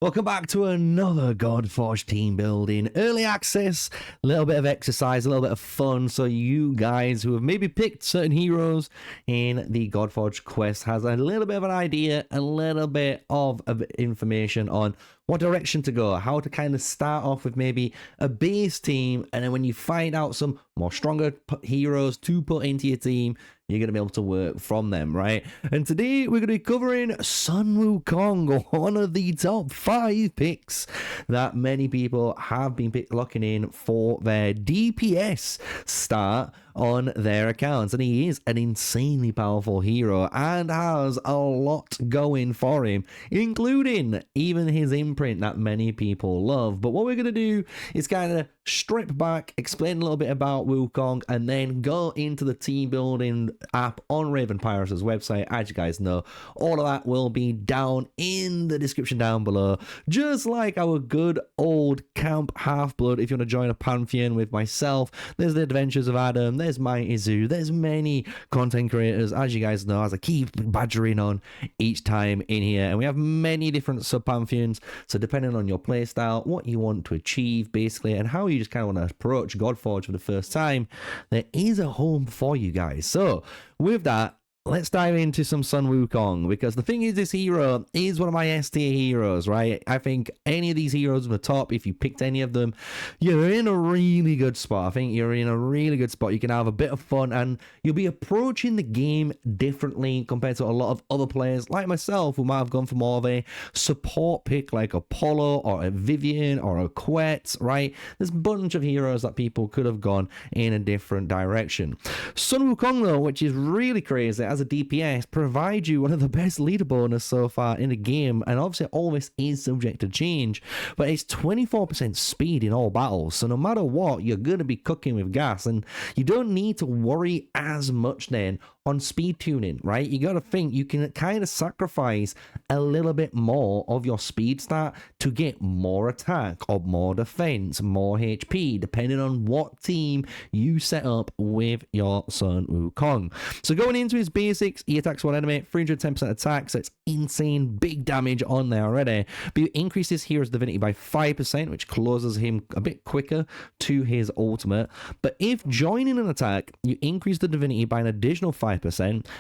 Welcome back to another Godforge team building. Early access, a little bit of exercise, a little bit of fun. So you guys who have maybe picked certain heroes in the Godforge Quest has a little bit of an idea, a little bit of information on what direction to go, how to kind of start off with maybe a base team. And then when you find out some more stronger heroes to put into your team, you're going to be able to work from them, right? And today we're going to be covering Sun Wukong, one of the top 5 picks that many people have been locking in for their DPS start on their accounts. And he is an insanely powerful hero and has a lot going for him, including even his imprint that many people love. But what we're going to do is kind of strip back, explain a little bit about Wukong, and then go into the team building app on Raven Pirates' website. As you guys know, all of that will be down in the description down below, just like our good old Camp Half-Blood. If you want to join a Pantheon with myself, there's the Adventures of Adam, there's Mighty Zoo, there's many content creators, as you guys know, as I keep badgering on each time in here. And we have many different sub-Pantheons, so depending on your playstyle, what you want to achieve basically, and how you just kind of want to approach Godforge for the first time, there is a home for you guys. So with that, let's dive into some Sun Wukong, because the thing is, this hero is one of my S tier heroes, right? I think any of these heroes on the top, if you picked any of them, you're in a really good spot. I think you're in a really good spot. You can have a bit of fun and you'll be approaching the game differently compared to a lot of other players like myself who might have gone for more of a support pick like Apollo or a Vivian or a Quet, right? There's a bunch of heroes that people could have gone in a different direction. Sun Wukong, though, which is really crazy, as a DPS, provides you one of the best leader bonus so far in the game, and obviously all this is subject to change, but it's 24% speed in all battles, so no matter what, you're going to be cooking with gas, and you don't need to worry as much then on speed tuning, right? You got to think you can kind of sacrifice a little bit more of your speed stat to get more attack or more defense, more HP, depending on what team you set up with your Sun Wukong. So going into his basics, he attacks one enemy, 310% attack, so it's insane big damage on there already. But you increase his hero's divinity by 5%, which closes him a bit quicker to his ultimate. But if joining an attack, you increase the divinity by an additional 5%,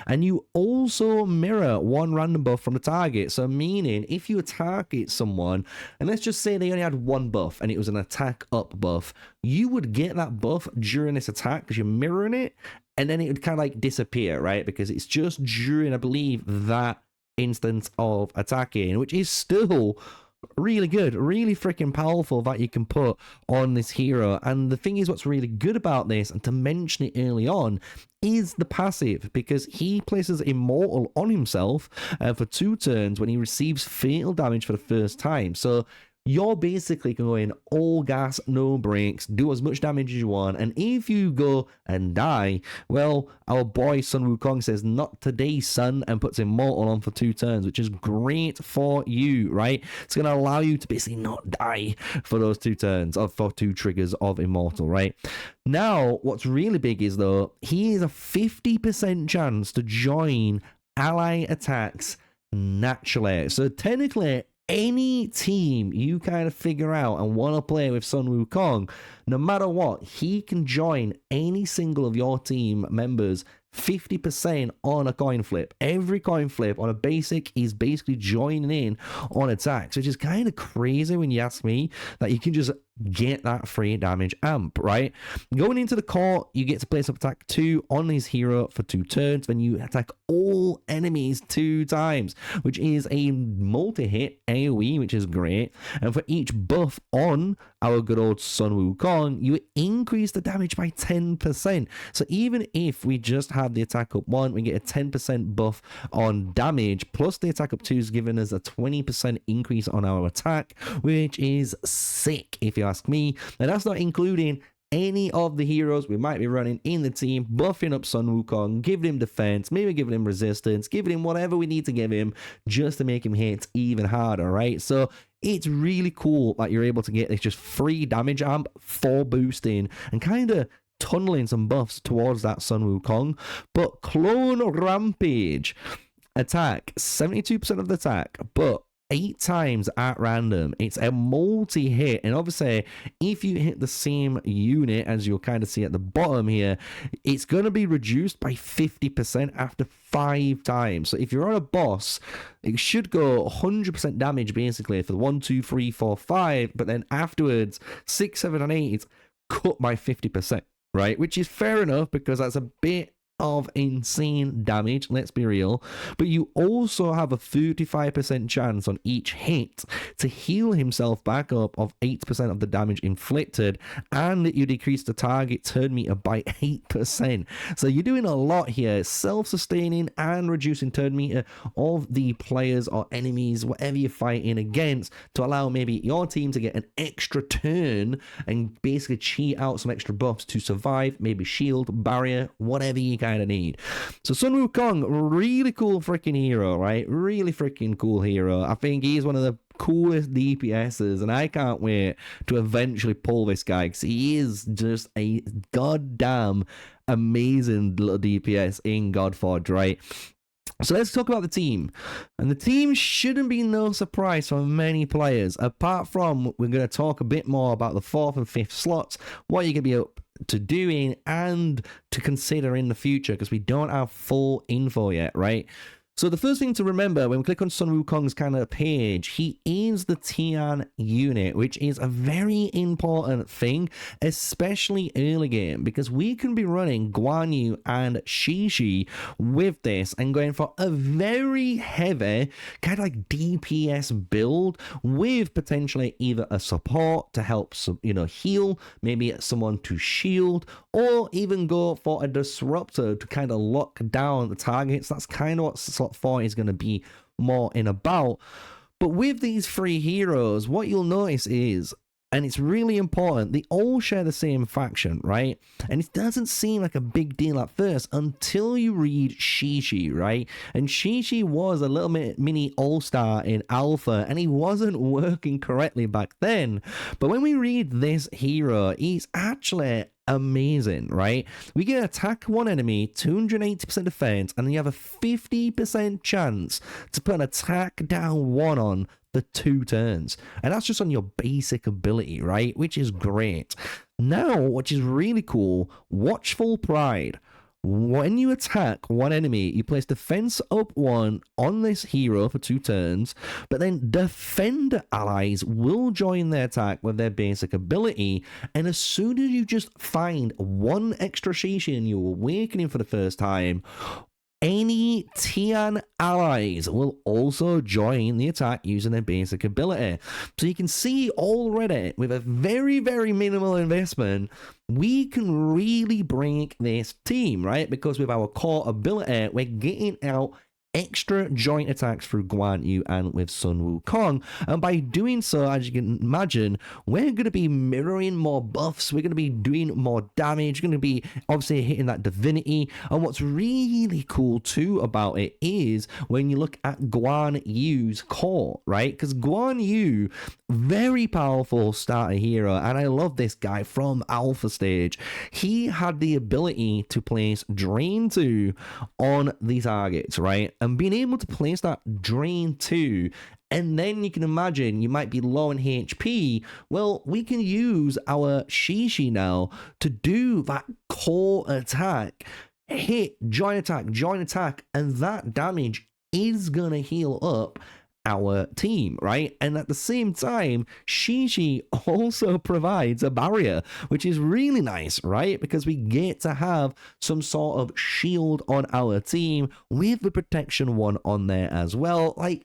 and you also mirror one random buff from the target. So meaning if you target someone, and let's just say they only had one buff and it was an attack up buff, you would get that buff during this attack because you're mirroring it, and then it would kind of like disappear, right? Because it's just during, I believe, that instance of attacking, which is still really good, really freaking powerful that you can put on this hero. And the thing is, what's really good about this, and to mention it early on, is the passive, because he places Immortal on himself for 2 turns when he receives fatal damage for the first time. So you're basically going all gas, no brakes, do as much damage as you want, and if you go and die, well, our boy Sun Wukong says, "Not today, son," and puts Immortal on for 2 turns, which is great for you, right? It's going to allow you to basically not die for those 2 turns, or for 2 triggers of Immortal, right? Now, what's really big is, though, he has a 50% chance to join ally attacks naturally. So technically, any team you kind of figure out and want to play with Sun Wukong, no matter what, he can join any single of your team members 50% on a coin flip. Every coin flip on a basic is basically joining in on attacks, which is kind of crazy when you ask me, that you can just get that free damage amp, right? Going into the core, you get to place up attack 2 on his hero for 2 turns, then you attack all enemies 2 times, which is a multi-hit AoE, which is great. And for each buff on our good old Sun Wukong, you increase the damage by 10%. So even if we just have the attack up 1, we get a 10% buff on damage, plus the attack up 2 is giving us a 20% increase on our attack, which is sick if you ask me. And that's not including any of the heroes we might be running in the team, buffing up Sun Wukong, giving him defense, maybe giving him resistance, giving him whatever we need to give him just to make him hit even harder, right? So it's really cool that you're able to get this just free damage amp for boosting and kind of tunneling some buffs towards that Sun Wukong. But Clone Rampage attack, 72% of the attack, but 8 times at random. It's a multi-hit, and obviously if you hit the same unit, as you'll kind of see at the bottom here, it's going to be reduced by 50% after 5 times. So if you're on a boss, it should go 100% damage basically for the 1, 2, 3, 4, 5, but then afterwards 6, 7, and 8 cut by 50%, right? Which is fair enough because that's a bit of insane damage, let's be real. But you also have a 35% chance on each hit to heal himself back up of 8% of the damage inflicted, and you decrease the target turn meter by 8%. So you're doing a lot here, self-sustaining and reducing turn meter of the players or enemies, whatever you're fighting against, to allow maybe your team to get an extra turn and basically cheat out some extra buffs to survive, maybe shield, barrier, whatever you kind of need. So Sun Wukong, really cool freaking hero, right? Really freaking cool hero. I think he's one of the coolest DPSs, and I can't wait to eventually pull this guy because he is just a goddamn amazing little DPS in Godforge, right? So let's talk about the team. And the team shouldn't be no surprise for many players, apart from we're going to talk a bit more about the 4th and 5th slots, what you're going to be up to doing and to consider in the future, because we don't have full info yet, right? So the first thing to remember when we click on Sun Wukong's kind of page, he is the TIAN unit, which is a very important thing, especially early game, because we can be running Guan Yu and MrSneakyy with this and going for a very heavy kind of like DPS build with potentially either a support to help, you know, heal, maybe someone to shield, or even go for a disruptor to kind of lock down the targets. That's kind of what slot 4 is going to be more in about. But with these 3 heroes, what you'll notice is, and it's really important, they all share the same faction, right? And it doesn't seem like a big deal at first until you read MrSneakyy, right? And MrSneakyy was a little mini all-star in alpha, and he wasn't working correctly back then. But when we read this hero, he's actually amazing, right? We can attack one enemy, 280% defense, and then you have a 50% chance to put an attack down 1 on for 2 turns. And that's just on your basic ability, right? Which is great. Now, which is really cool, Watchful Pride. When you attack one enemy, you place defense up 1 on this hero for 2 turns, but then defender allies will join the attack with their basic ability, and as soon as you just find 1 extra MrSneakyy and you're awakening for the first time, any TIAN allies will also join the attack using their basic ability. So you can see already, with a very, very minimal investment, we can really break this team, right? Because with our core ability, we're getting out extra joint attacks through Guan Yu and with Sun Wukong, and by doing so, as you can imagine, we're going to be mirroring more buffs, we're going to be doing more damage, going to be obviously hitting that divinity. And what's really cool too about it is when you look at Guan Yu's core, right? Because Guan Yu, very powerful starter hero, and I love this guy from alpha stage. He had the ability to place Drain 2 on the targets, right? And being able to place that Drain 2, and then you can imagine you might be low in HP. Well, we can use our MrSneakyy now to do that core attack. Hit, join attack, and that damage is gonna heal up our team, right? And at the same time, MrSneakyy also provides a barrier, which is really nice, right? Because we get to have some sort of shield on our team with the protection 1 on there as well. Like,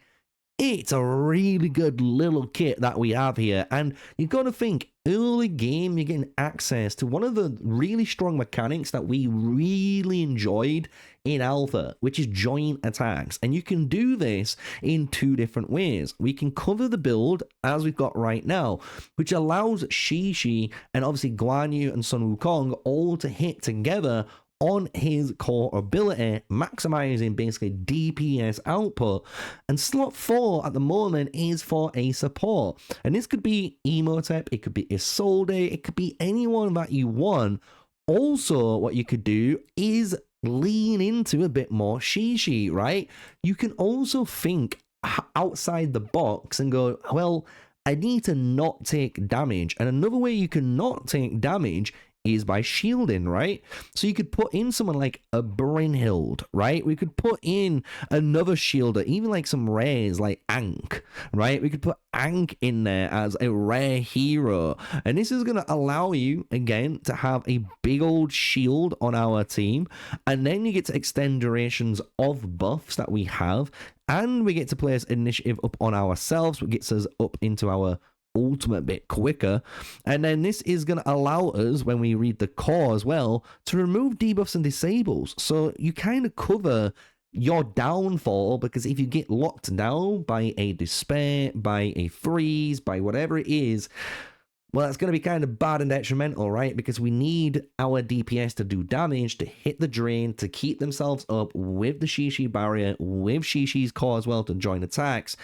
it's a really good little kit that we have here, and you've got to think, early game, you're getting access to one of the really strong mechanics that we really enjoyed in alpha, which is joint attacks. And you can do this in 2 different ways. We can cover the build as we've got right now, which allows MrSneakyy and obviously Guan Yu and Sun Wukong all to hit together on his core ability, maximizing basically DPS output. And slot 4 at the moment is for a support, and this could be Emotep, it could be Isolde, it could be anyone that you want. Also, what you could do is lean into a bit more MrSneakyy, right? You can also think outside the box and go, well, I need to not take damage. And another way you can not take damage is by shielding, right? So you could put in someone like a Brynhild, right? We could put in another shielder, even like some rares like Ankh, right? We could put Ankh in there as a rare hero. And this is going to allow you, again, to have a big old shield on our team. And then you get to extend durations of buffs that we have. And we get to place initiative up on ourselves, which gets us up into our ultimate bit quicker. And then this is going to allow us, when we read the core as well, to remove debuffs and disables. So you kind of cover your downfall, because if you get locked down by a despair, by a freeze, by whatever it is, well, that's going to be kind of bad and detrimental, right? Because we need our DPS to do damage, to hit the drain, to keep themselves up with the Shishi barrier, with Shishi's core as well to join attacks,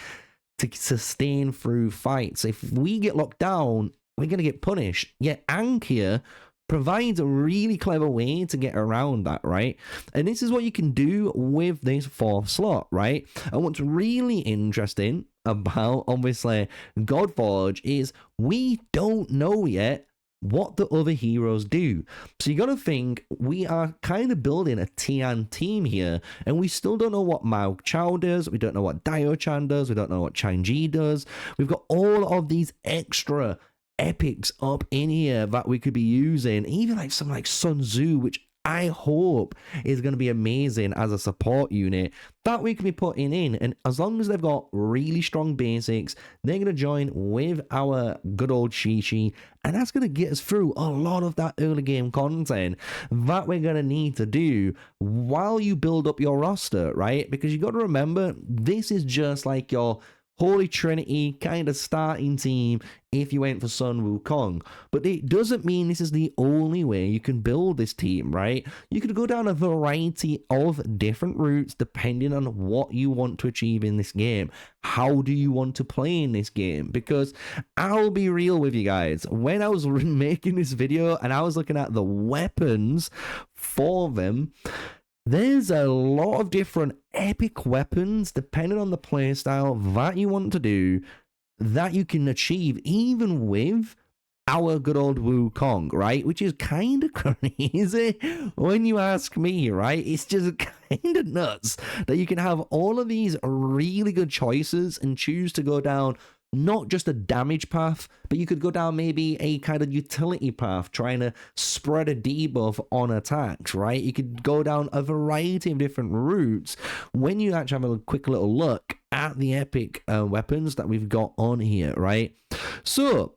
to sustain through fights. If we get locked down, we're going to get punished. Yet Ankh here provides a really clever way to get around that, right? And this is what you can do with this 4th slot, right? And what's really interesting about, obviously, Godforge is we don't know yet what the other heroes do. So you got to think, we are kind of building a TIAN team here, and we still don't know what Mao Chao does, we don't know what Dio Chan does, we don't know what Changji does. We've got all of these extra epics up in here that we could be using, even like some like Sun Tzu, which I hope is going to be amazing as a support unit that we can be putting in. And as long as they've got really strong basics, they're going to join with our good old Shishi, and that's going to get us through a lot of that early game content that we're going to need to do while you build up your roster, right? Because you got to remember, this is just like your Holy Trinity kind of starting team if you went for Sun Wukong. But it doesn't mean this is the only way you can build this team, right? You could go down a variety of different routes depending on what you want to achieve in this game. How do you want to play in this game? Because I'll be real with you guys, when I was making this video and I was looking at the weapons for them, there's a lot of different epic weapons, depending on the playstyle that you want to do, that you can achieve even with our good old Wukong, right? Which is kind of crazy when you ask me, right? It's just kind of nuts that you can have all of these really good choices and choose to go down not just a damage path, but you could go down maybe a kind of utility path, trying to spread a debuff on attacks, right? You could go down a variety of different routes when you actually have a quick little look at the epic weapons that we've got on here, right? So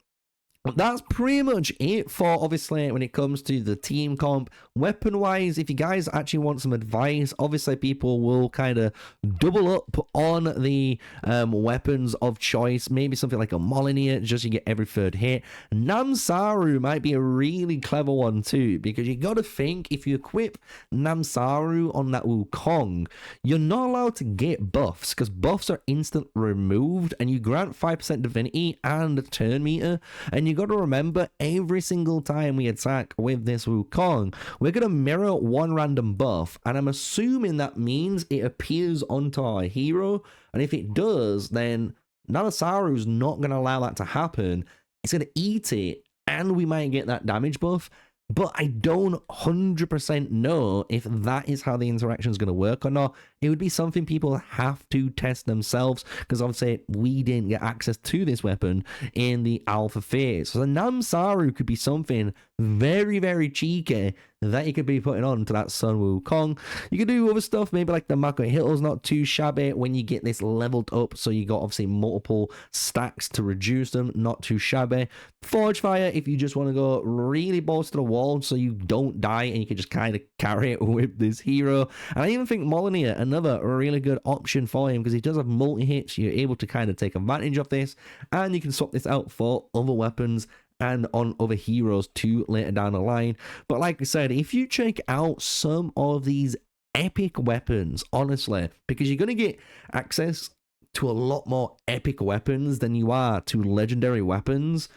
that's pretty much it for, obviously, when it comes to the team comp. Weapon wise, if you guys actually want some advice, obviously people will kind of double up on the weapons of choice. Maybe something like a Molyneux, just you get every 3rd hit. Namsaru might be a really clever one too, because you got to think, if you equip Namsaru on that Wukong, you're not allowed to get buffs, because buffs are instant removed, and you grant 5% divinity and turn meter. And you got to remember, every single time we attack with this Wukong, we're going to mirror one random buff, and I'm assuming that means it appears onto our hero, and if it does, then Nanasaru's not going to allow that to happen. It's going to eat it, and we might get that damage buff. But I don't 100% know if that is how the interaction is going to work or not. It would be something people have to test themselves, because obviously we didn't get access to this weapon in the alpha phase. So the Namsaru could be something very, very cheeky that you could be putting on to that Sun Wukong. You could do other stuff, maybe like the Mako Hitler's not too shabby when you get this leveled up, so you got obviously multiple stacks to reduce them, not too shabby. Forge Fire, if you just want to go really balls to the wall so you don't die and you can just kind of carry it with this hero. And I even think Molyneux, another really good option for him, because he does have multi-hits. You're able to kind of take advantage of this, and you can swap this out for other weapons and on other heroes too later down the line. But like I said, if you check out some of these epic weapons, honestly, because you're going to get access to a lot more epic weapons than you are to legendary weapons,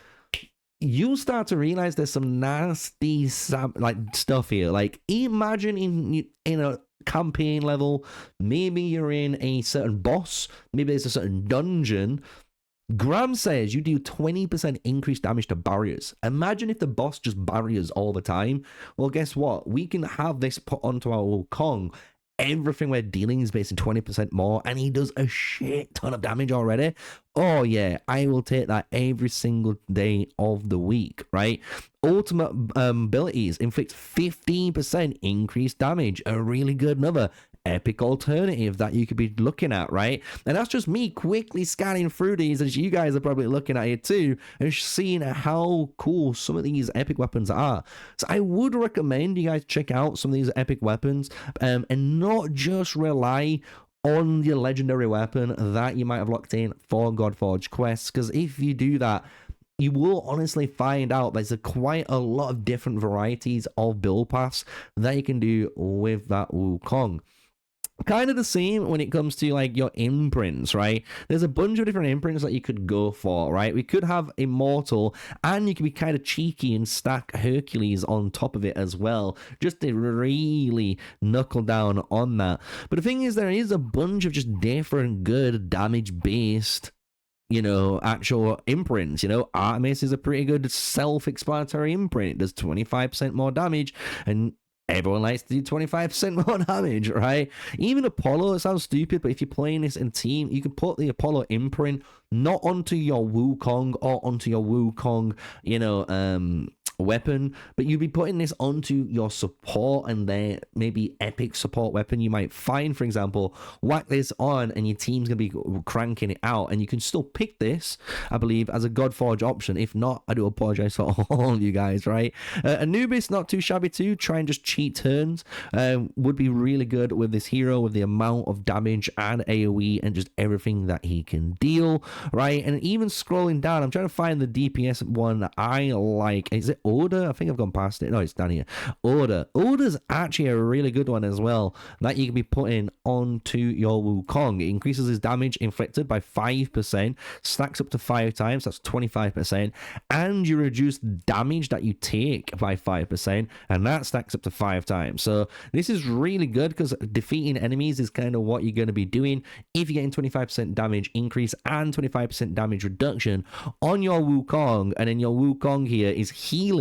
you'll start to realize there's some nasty like stuff here. Like, imagine in a campaign level, maybe you're in a certain boss, maybe there's a certain dungeon. Graham says you do 20% increased damage to barriers. Imagine if the boss just barriers all the time. Well, guess what? We can have this put onto our Wukong. Everything we're dealing is based on 20% more, and he does a shit ton of damage already. Oh yeah, I will take that every single day of the week, right? Ultimate abilities inflict 15% increased damage. A really good another epic alternative that you could be looking at, right? And that's just me quickly scanning through these, as you guys are probably looking at it too, and seeing how cool some of these epic weapons are. So I would recommend you guys check out some of these epic weapons, and not just rely on your legendary weapon that you might have locked in for Godforge Quests, because if you do that, you will honestly find out there's quite a lot of different varieties of build paths that you can do with that Wukong. Kind of the same when it comes to like your imprints, right? There's a bunch of different imprints that you could go for, right? We could have Immortal, and you could be kind of cheeky and stack Hercules on top of it as well, just to really knuckle down on that. But the thing is, there is a bunch of just different good damage-based, you know, actual imprints. You know, Artemis is a pretty good self-explanatory imprint. It does 25% more damage, and everyone likes to do 25% more damage, right? Even Apollo, it sounds stupid, but if you're playing this in team, you can put the Apollo imprint not onto your Wukong or onto your Wukong, you know, weapon, but you'd be putting this onto your support and their maybe epic support weapon you might find. For example, whack this on and your team's gonna be cranking it out, and you can still pick this, I believe, as a Godforge option. If not, I do apologize for all of you guys, right? Anubis, not too shabby too. Try and just cheat turns. Would be really good with this hero, with the amount of damage and AoE and just everything that he can deal, right? And even scrolling down, I'm trying to find the DPS one that I like. Is it Order? I think I've gone past it. No, it's down here. Order's actually a really good one as well that you can be putting onto your Wukong. It increases his damage inflicted by 5%, stacks up to 5 times, that's 25%, and you reduce damage that you take by 5%, and that stacks up to 5 times. So this is really good because defeating enemies is kind of what you're going to be doing if you're getting 25% damage increase and 25% damage reduction on your Wukong, and then your Wukong here is healing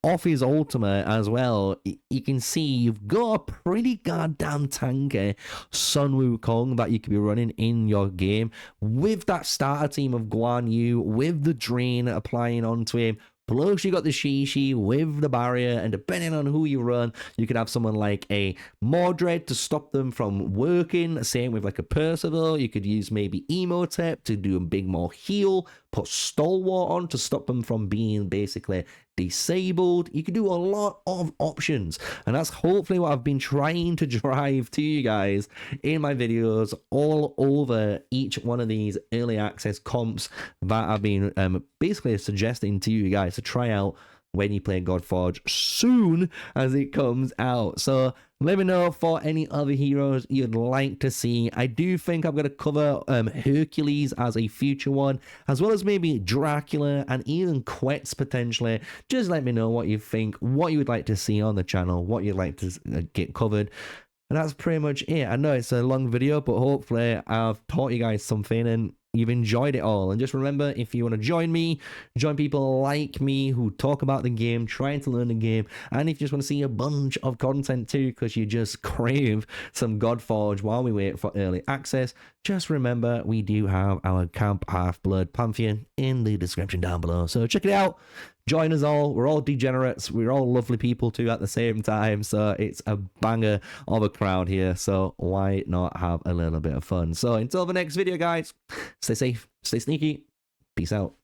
off his ultimate as well. You can see you've got a pretty goddamn tanky Sun Wukong that you could be running in your game with that starter team of Guan Yu, with the drain applying onto him. Plus, you got the Shishi with the barrier, and depending on who you run, you could have someone like a Mordred to stop them from working. Same with like a Percival. You could use maybe Emotep to do a big more heal. Put Stalwart on to stop them from being basically disabled. You can do a lot of options, and that's hopefully what I've been trying to drive to you guys in my videos all over each one of these early access comps that I've been basically suggesting to you guys to try out when you play Godforge soon as it comes out. So let me know for any other heroes you'd like to see. I do think I'm going to cover Hercules as a future one, as well as maybe Dracula and even Quetz potentially. Just let me know what you think, what you would like to see on the channel, what you'd like to get covered. And that's pretty much it. I know it's a long video, but hopefully I've taught you guys something and you've enjoyed it all. And just remember, if you want to join me, join people like me who talk about the game, trying to learn the game, and if you just want to see a bunch of content too, because you just crave some Godforge while we wait for early access, just remember we do have our Camp Half-Blood Pantheon in the description down below. So check it out. Join us all. We're all degenerates. We're all lovely people too at the same time. So it's a banger of a crowd here. So why not have a little bit of fun? So until the next video, guys, stay safe, stay sneaky. Peace out.